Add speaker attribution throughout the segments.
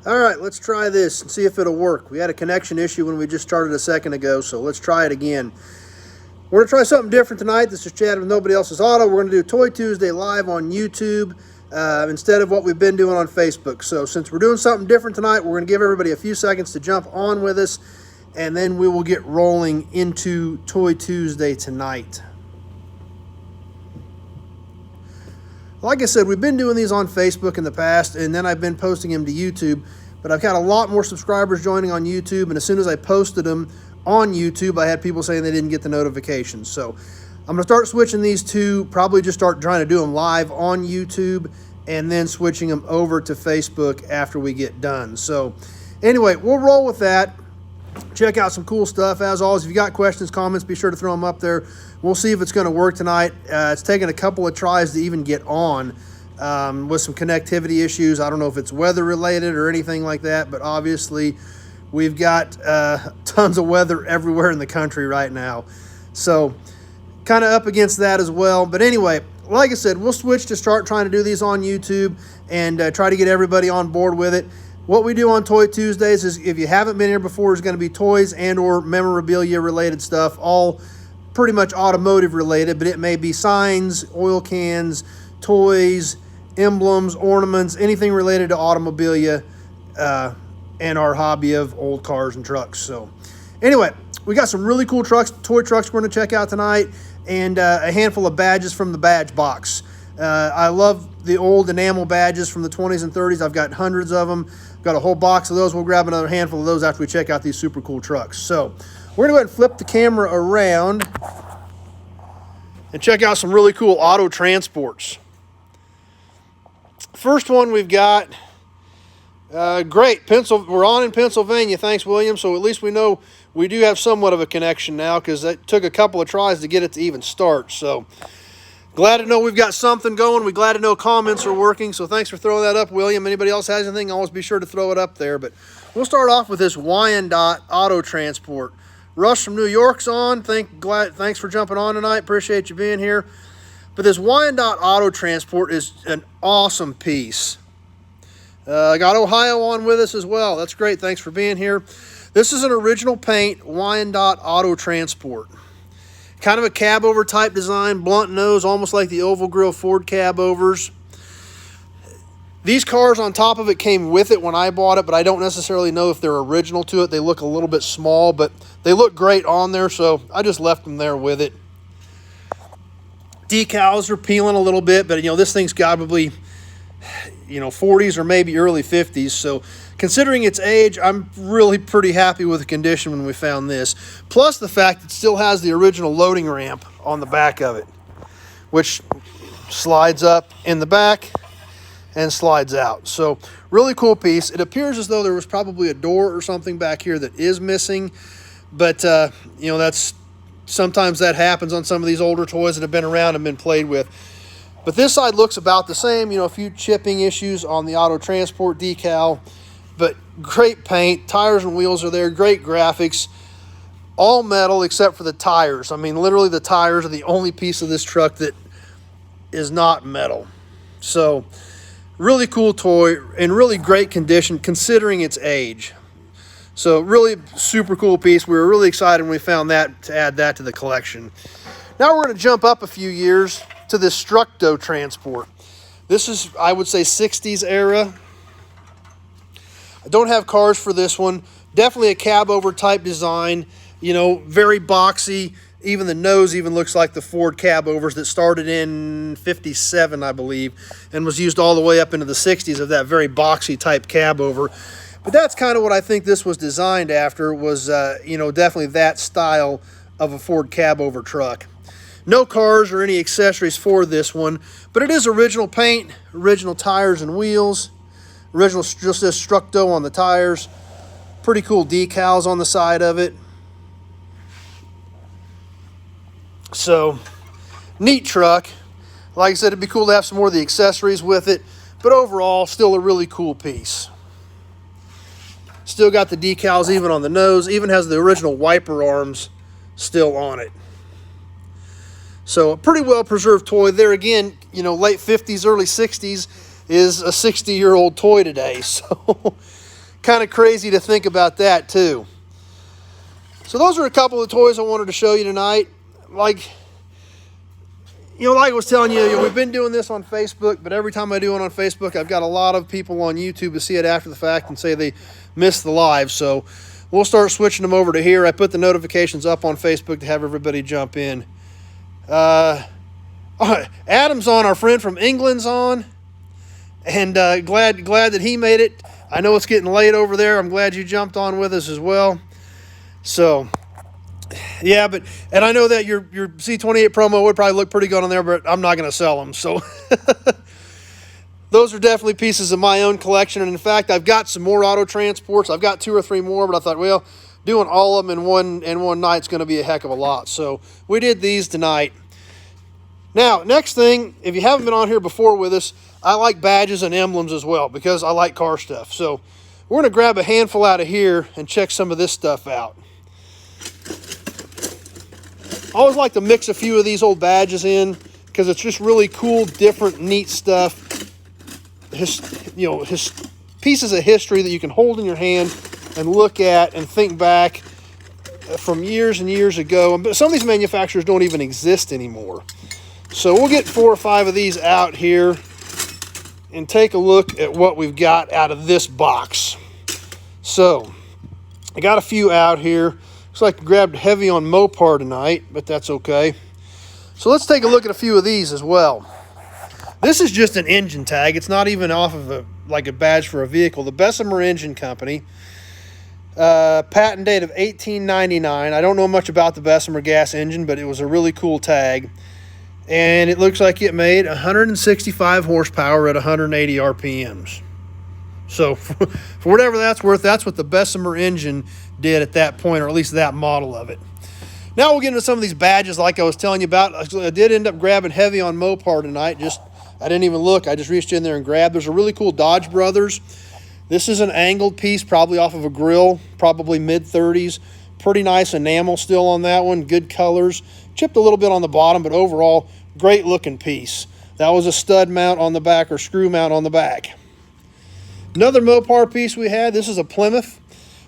Speaker 1: All right, let's try this and see if it'll work. We had a connection issue when we just started a second ago, so let's try it again. We're going to try something different tonight. This is Chad with Nobody Else's Auto. We're going to do Toy Tuesday live on YouTube instead of what we've been doing on Facebook. So since we're doing something different tonight, we're going to give everybody a few seconds to jump on with us, and then we will get rolling into Toy Tuesday tonight. Like I said, we've been doing these on Facebook in the past, and then I've been posting them to YouTube, but I've got a lot more subscribers joining on YouTube, and as soon as I posted them on YouTube, I had people saying they didn't get the notifications. So I'm going to start switching these two, probably just start trying to do them live on YouTube, and then switching them over to Facebook after we get done. So anyway, we'll roll with that. Check out some cool stuff. As always, if you got questions, comments, be sure to throw them up there. We'll see if it's going to work tonight. It's taken a couple of tries to even get on with some connectivity issues. I don't know if it's weather related or anything like that, but obviously we've got tons of weather everywhere in the country right now. So kind of up against that as well. But anyway, like I said, we'll switch to start trying to do these on YouTube and try to get everybody on board with it. What we do on Toy Tuesdays is, if you haven't been here before, is going to be toys and or memorabilia related stuff, all pretty much automotive related, but it may be signs, oil cans, toys, emblems, ornaments, anything related to automobilia and our hobby of old cars and trucks. So anyway, we got some really cool trucks, toy trucks we're going to check out tonight, and a handful of badges from the badge box. I love the old enamel badges from the 20s and 30s. I've got hundreds of them. Got a whole box of those. We'll grab another handful of those after we check out these super cool trucks. So we're going to go ahead and flip the camera around and check out some really cool auto transports. First one we've got, great, we're on in Pennsylvania. Thanks, William. So at least we know we do have somewhat of a connection now, because it took a couple of tries to get it to even start. So glad to know we've got something going. We're glad to know comments are working. So thanks for throwing that up, William. Anybody else has anything, always be sure to throw it up there. But we'll start off with this Wyandotte Auto Transport. Russ from New York's on. Thanks for jumping on tonight. Appreciate you being here. But this Wyandotte Auto Transport is an awesome piece. I got Ohio on with us as well. That's great. Thanks for being here. This is an original paint Wyandotte Auto Transport. Kind of a cab over type design, blunt nose, almost like the oval grill Ford cab overs. These cars on top of it came with it when I bought it, but I don't necessarily know if they're original to it. They look a little bit small, but they look great on there, so I just left them there with it. Decals are peeling a little bit, but this thing's probably 40s or maybe early 50s, so considering its age, I'm really pretty happy with the condition when we found this. Plus the fact it still has the original loading ramp on the back of it, which slides up in the back and slides out. So really cool piece. It appears as though there was probably a door or something back here that is missing, but that's sometimes that happens on some of these older toys that have been around and been played with. But this side looks about the same. A few chipping issues on the Auto Transport decal, but great paint. Tires and wheels are there. Great graphics. All metal except for the tires. I mean, literally the tires are the only piece of this truck that is not metal. So really cool toy in really great condition considering its age. So really super cool piece. We were really excited when we found that, to add that to the collection. Now we're going to jump up a few years to the Destructo Transport. This is, I would say, 60s era. I don't have cars for this one. Definitely a cab over type design, very boxy. Even the nose even looks like the Ford cab overs that started in 57, I believe, and was used all the way up into the 60s of that very boxy type cab over. But that's kind of what I think this was designed after, was, definitely that style of a Ford cab over truck. No cars or any accessories for this one, but it is original paint, original tires and wheels, original just Destructo on the tires. Pretty cool decals on the side of it. So, neat truck. Like I said, it'd be cool to have some more of the accessories with it, but overall, still a really cool piece. Still got the decals even on the nose, even has the original wiper arms still on it. So a pretty well preserved toy. There again, late 50s, early 60s is a 60-year-old toy today. So kind of crazy to think about that too. So those are a couple of toys I wanted to show you tonight. Like I was telling you, we've been doing this on Facebook, but every time I do it on Facebook, I've got a lot of people on YouTube to see it after the fact and say they missed the live. So we'll start switching them over to here. I put the notifications up on Facebook to have everybody jump in. Adam's on, our friend from England's on, and glad that he made it. I know it's getting late over there. I'm glad you jumped on with us as well. So, yeah, and I know that your C28 promo would probably look pretty good on there, but I'm not going to sell them. So, those are definitely pieces of my own collection. And in fact, I've got some more auto transports. I've got 2 or 3 more, but I thought, well, doing all of them in one night's going to be a heck of a lot. So, we did these tonight. Now, next thing, if you haven't been on here before with us, I like badges and emblems as well because I like car stuff. So we're going to grab a handful out of here and check some of this stuff out. I always like to mix a few of these old badges in because it's just really cool, different, neat stuff. Pieces of history that you can hold in your hand and look at and think back from years and years ago. But some of these manufacturers don't even exist anymore. So we'll get 4 or 5 of these out here and take a look at what we've got out of this box. So I got a few out here. Looks like I grabbed heavy on Mopar tonight, but that's okay. So let's take a look at a few of these as well. This is just an engine tag. It's not even off of a badge for a vehicle. The Bessemer Engine Company. Patent date of 1899. I don't know much about the Bessemer gas engine, but it was a really cool tag. And it looks like it made 165 horsepower at 180 RPMs. So for whatever that's worth, that's what the Bessemer engine did at that point, or at least that model of it. Now we'll get into some of these badges like I was telling you about. I did end up grabbing heavy on Mopar tonight. I didn't even look. I just reached in there and grabbed. There's a really cool Dodge Brothers. This is an angled piece, probably off of a grill, probably mid-30s. Pretty nice enamel still on that one. Good colors. Chipped a little bit on the bottom, but overall, great looking piece. That was a stud mount on the back, or screw mount on the back. Another Mopar piece we had, this is a Plymouth.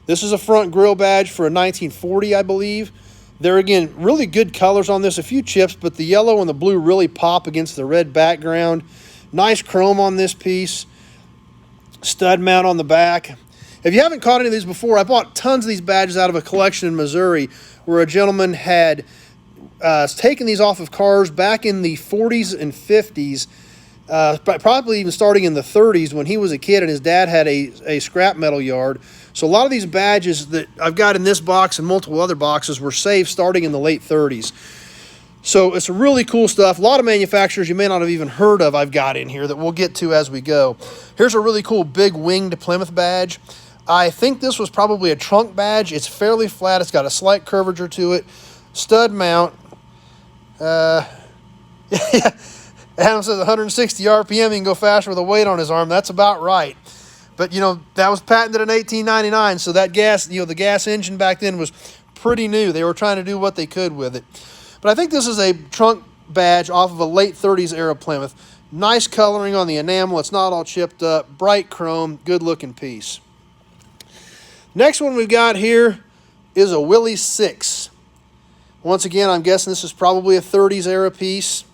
Speaker 1: This is a front grill badge for a 1940, I believe. There again, really good colors on this, a few chips, but the yellow and the blue really pop against the red background. Nice chrome on this piece. Stud mount on the back. If you haven't caught any of these before, I bought tons of these badges out of a collection in Missouri where a gentleman had taken these off of cars back in the 40s and 50s, probably even starting in the 30s when he was a kid and his dad had a scrap metal yard. So a lot of these badges that I've got in this box and multiple other boxes were saved starting in the late 30s. So it's really cool stuff. A lot of manufacturers you may not have even heard of I've got in here that we'll get to as we go. Here's a really cool big winged Plymouth badge. I think this was probably a trunk badge. It's fairly flat. It's got a slight curvature to it. Stud mount. Adam says 160 RPM, he can go faster with a weight on his arm. That's about right. But, that was patented in 1899, so that gas, the gas engine back then was pretty new. They were trying to do what they could with it. But I think this is a trunk badge off of a late 30s era Plymouth. Nice coloring on the enamel. It's not all chipped up. Bright chrome. Good looking piece. Next one we've got here is a Willys 6. Once again, I'm guessing this is probably a 30s era piece.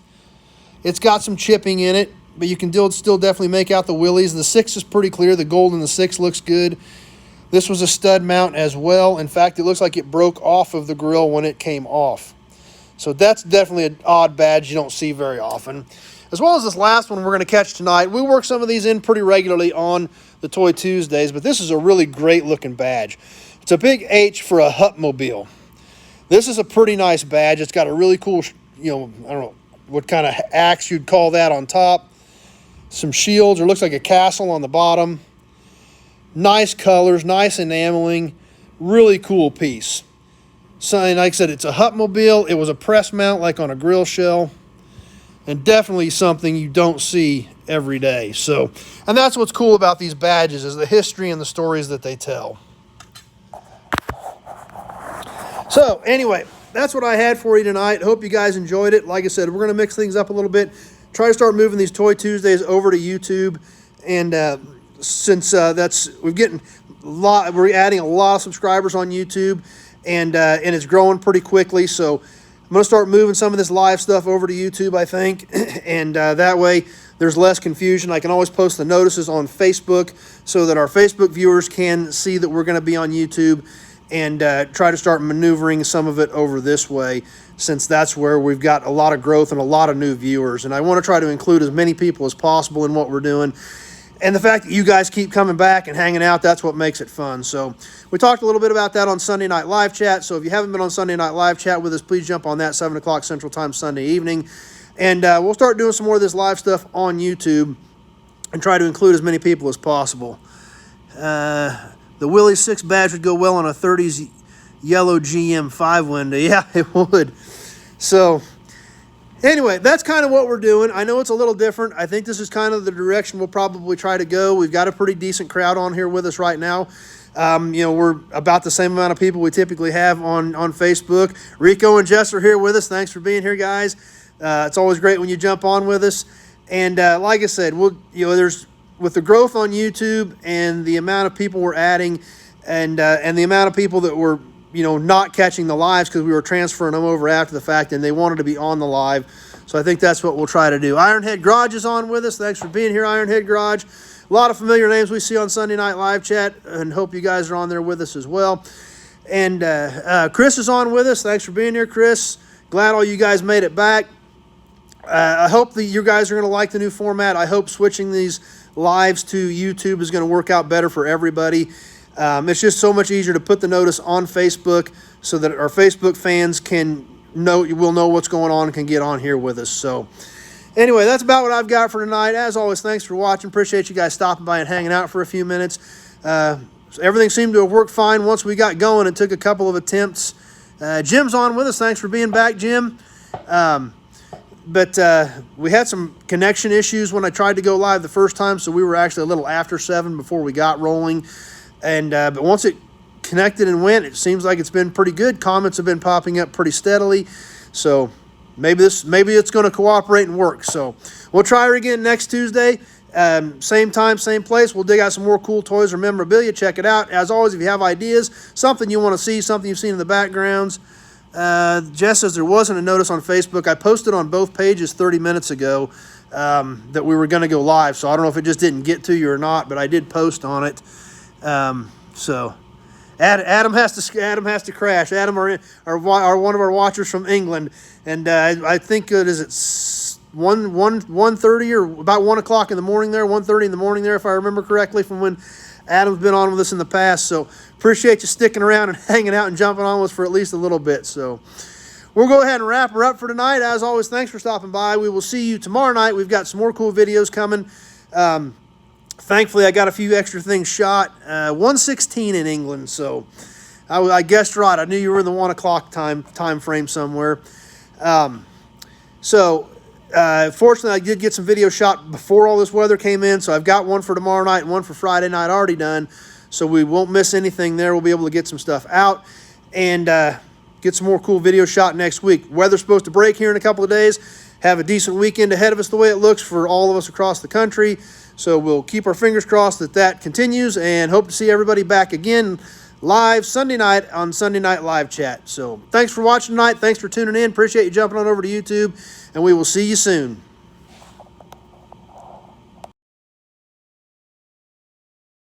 Speaker 1: It's got some chipping in it, but you can still definitely make out the Willys. The 6 is pretty clear. The gold in the 6 looks good. This was a stud mount as well. In fact, it looks like it broke off of the grill when it came off. So that's definitely an odd badge you don't see very often. As well as this last one we're going to catch tonight. We work some of these in pretty regularly on the Toy Tuesdays, but this is a really great looking badge. It's a big H for a Hupmobile. This is a pretty nice badge. It's got a really cool, I don't know what kind of axe you'd call that on top. Some shields, or looks like a castle on the bottom. Nice colors, nice enameling. Really cool piece. So, and like I said, it's a Hupmobile. It was a press mount like on a grill shell. And definitely something you don't see every day. So, and that's what's cool about these badges, is the history and the stories that they tell. So, anyway, that's what I had for you tonight. Hope you guys enjoyed it. Like I said, we're going to mix things up a little bit. Try to start moving these Toy Tuesdays over to YouTube. And since we're getting a we're adding a lot of subscribers on YouTube, and it's growing pretty quickly. So I'm going to start moving some of this live stuff over to YouTube, I think, and that way there's less confusion. I can always post the notices on Facebook so that our Facebook viewers can see that we're going to be on YouTube, and try to start maneuvering some of it over this way, since that's where we've got a lot of growth and a lot of new viewers. And I want to try to include as many people as possible in what we're doing. And the fact that you guys keep coming back and hanging out, that's what makes it fun. So we talked a little bit about that on Sunday Night Live Chat. So if you haven't been on Sunday Night Live Chat with us, please jump on that 7 o'clock Central Time Sunday evening. And we'll start doing some more of this live stuff on YouTube and try to include as many people as possible. The Willie 6 badge would go well on a 30s yellow GM 5 window. Yeah, it would. So anyway, that's kind of what we're doing. I know it's a little different. I think this is kind of the direction we'll probably try to go. We've got a pretty decent crowd on here with us right now. You know, we're about the same amount of people we typically have on Facebook. Rico and Jess are here with us. Thanks for being here, guys. It's always great when you jump on with us. And like I said, there's with the growth on YouTube and the amount of people we're adding, and the amount of people that were not catching the lives because we were transferring them over after the fact, and they wanted to be on the live. So I think that's what we'll try to do. Ironhead Garage is on with us. Thanks for being here, Ironhead Garage. A lot of familiar names we see on Sunday Night Live Chat, and hope you guys are on there with us as well. And Chris is on with us. Thanks for being here, Chris. Glad all you guys made it back. I hope that you guys are going to like the new format. I hope switching these lives to YouTube is going to work out better for everybody. It's just so much easier to put the notice on Facebook so that our Facebook fans will know what's going on and can get on here with us. So anyway, that's about what I've got for tonight. As always, thanks for watching. Appreciate you guys stopping by and hanging out for a few minutes. So everything seemed to have worked fine once we got going. It took a couple of attempts. Jim's on with us. Thanks for being back, Jim. But we had some connection issues when I tried to go live the first time, so we were actually a little after 7 before we got rolling. And but once it connected and went, it seems like it's been pretty good. Comments have been popping up pretty steadily, so maybe it's going to cooperate and work. So we'll try her again next Tuesday, same time, same place. We'll dig out some more cool toys or memorabilia. Check it out. As always, if you have ideas, something you want to see, something you've seen in the backgrounds. Jess says there wasn't a notice on Facebook. I posted on both pages 30 minutes ago that we were going to go live, so I don't know if it just didn't get to you or not, but I did post on it. So Adam has to crash. Adam are one of our watchers from England, and I think is it 1:30 or about 1 o'clock in the morning there, 1:30 in the morning there, if I remember correctly, from when Adam's been on with us in the past. So appreciate you sticking around and hanging out and jumping on with us for at least a little bit. So we'll go ahead and wrap her up for tonight. As always, thanks for stopping by. We will see you tomorrow night. We've got some more cool videos coming. Thankfully, I got a few extra things shot. 1:16 in England, so I guessed right. I knew you were in the 1 o'clock time frame somewhere. Fortunately, I did get some video shot before all this weather came in, so I've got one for tomorrow night and one for Friday night already done, so we won't miss anything there. We'll be able to get some stuff out and get some more cool video shot next week. Weather's supposed to break here in a couple of days. Have a decent weekend ahead of us the way it looks for all of us across the country. So we'll keep our fingers crossed that continues, and hope to see everybody back again live Sunday night on Sunday Night Live Chat. So thanks for watching tonight. Thanks for tuning in. Appreciate you jumping on over to YouTube, and we will see you soon.